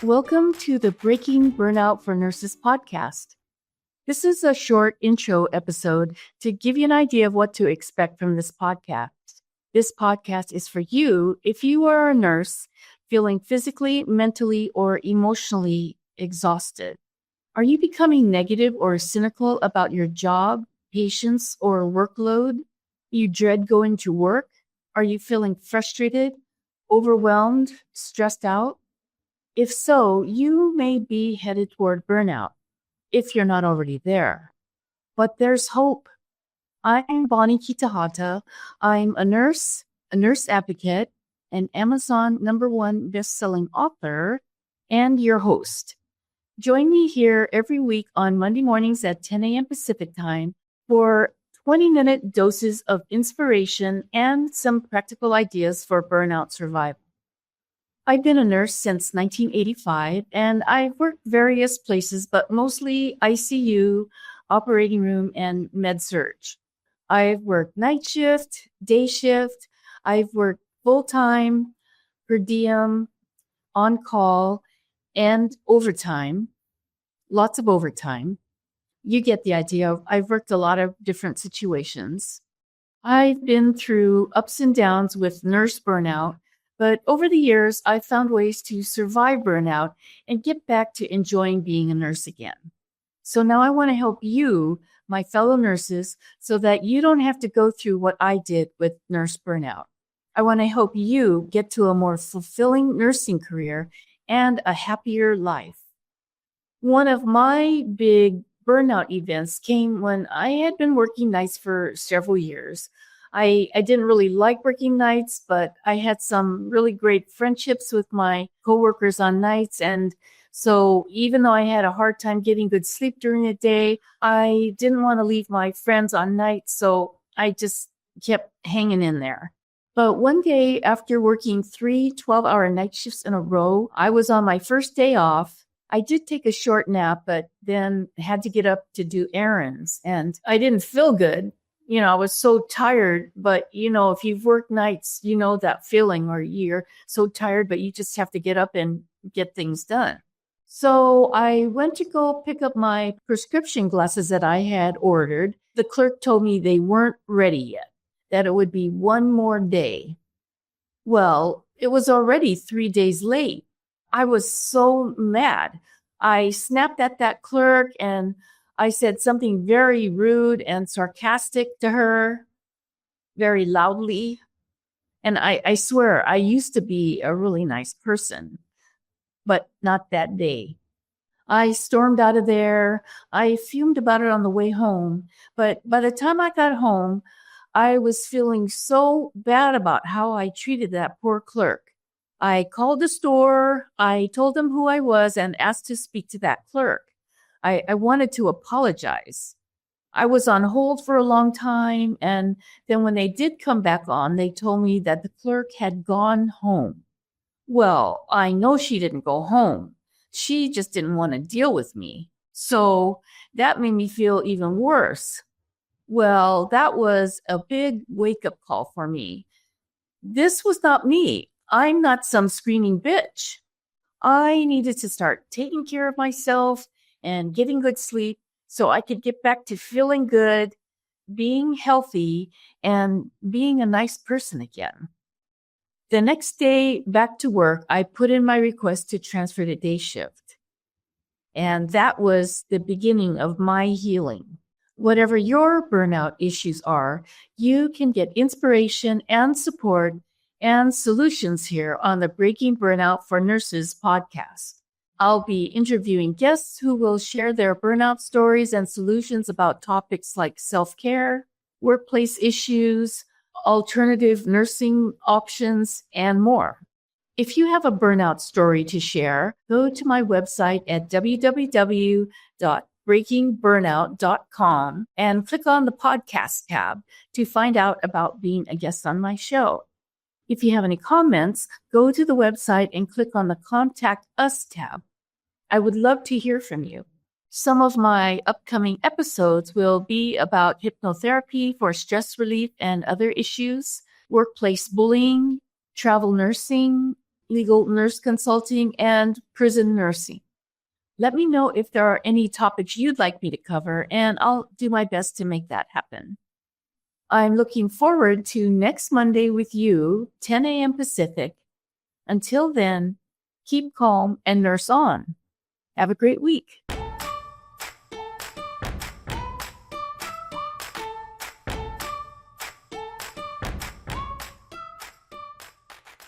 Welcome to the Breaking Burnout for Nurses podcast. This is a short intro episode to give you an idea of what to expect from this podcast. This podcast is for you if you are a nurse feeling physically, mentally, or emotionally exhausted. Are you becoming negative or cynical about your job, patients, or workload? You dread going to work? Are you feeling frustrated, overwhelmed, stressed out? If so, you may be headed toward burnout if you're not already there. But there's hope. I'm Bonnie Kitahata. I'm a nurse advocate, an Amazon #1 bestselling author, and your host. Join me here every week on Monday mornings at 10 a.m. Pacific time for 20-minute doses of inspiration and some practical ideas for burnout survival. I've been a nurse since 1985, and I've worked various places, but mostly ICU, operating room, and med-surg. I've worked night shift, day shift. I've worked full-time, per diem, on-call, and overtime. Lots of overtime. You get the idea. I've worked a lot of different situations. I've been through ups and downs with nurse burnout, but over the years, I've found ways to survive burnout and get back to enjoying being a nurse again. So now I want to help you, my fellow nurses, so that you don't have to go through what I did with nurse burnout. I want to help you get to a more fulfilling nursing career and a happier life. One of my big burnout events came when I had been working nights for several years. I didn't really like working nights, but I had some really great friendships with my coworkers on nights. And so even though I had a hard time getting good sleep during the day, I didn't want to leave my friends on nights. So I just kept hanging in there. But one day after working 3 12-hour night shifts in a row, I was on my first day off. I did take a short nap, but then had to get up to do errands. And I didn't feel good. I was so tired, but if you've worked nights, you know that feeling where you're so tired, but you just have to get up and get things done. So I went to go pick up my prescription glasses that I had ordered. The clerk told me they weren't ready yet, that it would be one more day. Well, it was already 3 days late. I was so mad. I snapped at that clerk and I said something very rude and sarcastic to her, very loudly. And I swear, I used to be a really nice person, but not that day. I stormed out of there. I fumed about it on the way home. But by the time I got home, I was feeling so bad about how I treated that poor clerk. I called the store. I told them who I was and asked to speak to that clerk. I wanted to apologize. I was on hold for a long time, and then when they did come back on, they told me that the clerk had gone home. Well, I know she didn't go home. She just didn't want to deal with me. So that made me feel even worse. Well, that was a big wake-up call for me. This was not me. I'm not some screaming bitch. I needed to start taking care of myself and getting good sleep so I could get back to feeling good, being healthy, and being a nice person again. The next day back to work, I put in my request to transfer to day shift. And that was the beginning of my healing. Whatever your burnout issues are, you can get inspiration and support and solutions here on the Breaking Burnout for Nurses podcast. I'll be interviewing guests who will share their burnout stories and solutions about topics like self-care, workplace issues, alternative nursing options, and more. If you have a burnout story to share, go to my website at www.breakingburnout.com and click on the podcast tab to find out about being a guest on my show. If you have any comments, go to the website and click on the Contact Us tab. I would love to hear from you. Some of my upcoming episodes will be about hypnotherapy for stress relief and other issues, workplace bullying, travel nursing, legal nurse consulting, and prison nursing. Let me know if there are any topics you'd like me to cover, and I'll do my best to make that happen. I'm looking forward to next Monday with you, 10 a.m. Pacific. Until then, keep calm and nurse on. Have a great week.